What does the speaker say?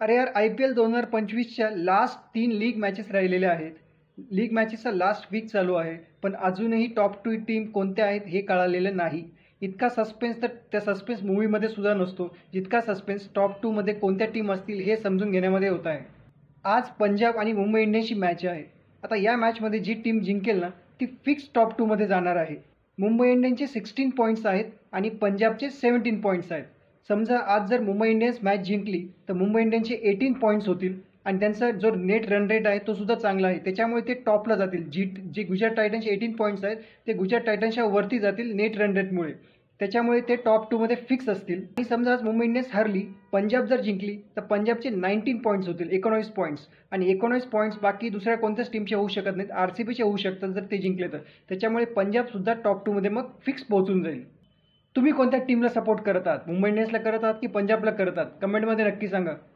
अरे यार, IPL 2025च्या last 3 league matches राहिलेल्या आहेत. लीग मॅचेसचा लास्ट वीक चालू आहे, पण अजूनही टॉप 2 टीम कोणत्या आहेत हे कळालेलं नाही. इतका सस्पेन्स तर त्या सस्पेन्स मूव्हीमध्ये सुद्धा नसतो, जितका सस्पेन्स टॉप 2 मध्ये कोणत्या टीम असतील हे समजून घेण्यामध्ये होत आहे. आज पंजाब आणि मुंबई इंडियन्सची मॅच आहे. आता या मॅचमध्ये जी टीम जिंकेल ना, ती फिक्स टॉप 2 मध्ये जाणार आहे. मुंबई इंडियन्सचे 16 पॉईंट्स आहेत आणि पंजाबचे 17 पॉईंट्स आहेत. समजा आज जर मुंबई इंडियन्स मॅच जिंकली तर मुंबई इंडियन्सचे 18 पॉईंट्स होतील आणि त्यांचा जो नेट रन रेट आहे तो सुद्धा चांगला आहे, त्याच्यामुळे ते टॉपला जातील. जे गुजरात टायटन्सचे 18 पॉईंट्स आहेत ते गुजरात टायटन्सच्या वरती जातील नेट रन रेटमुळे. त्याच्यामुळे ते टॉप 2 मध्ये फिक्स असतील. आणि समजा आज मुंबई इंडियन्स हरली, पंजाब जर जिंकली तर पंजाबचे 19 पॉईंट्स होतील, 19 पॉईंट्स. आणि 19 पॉईंट्स बाकी दुसऱ्या कोणत्याच टीमचे होऊ शकत नाहीत. RCBचे होऊ शकतात जर ते जिंकले तर. त्याच्यामुळे पंजाबसुद्धा टॉप 2 मध्ये मग फिक्स पोहोचून जाईल. तुम्ही कोणत्या टीमला सपोर्ट करत आहात? मुंबई इंडियन्सला करत आहात की पंजाबला करत आहात? कमेंटमध्ये नक्की सांगा.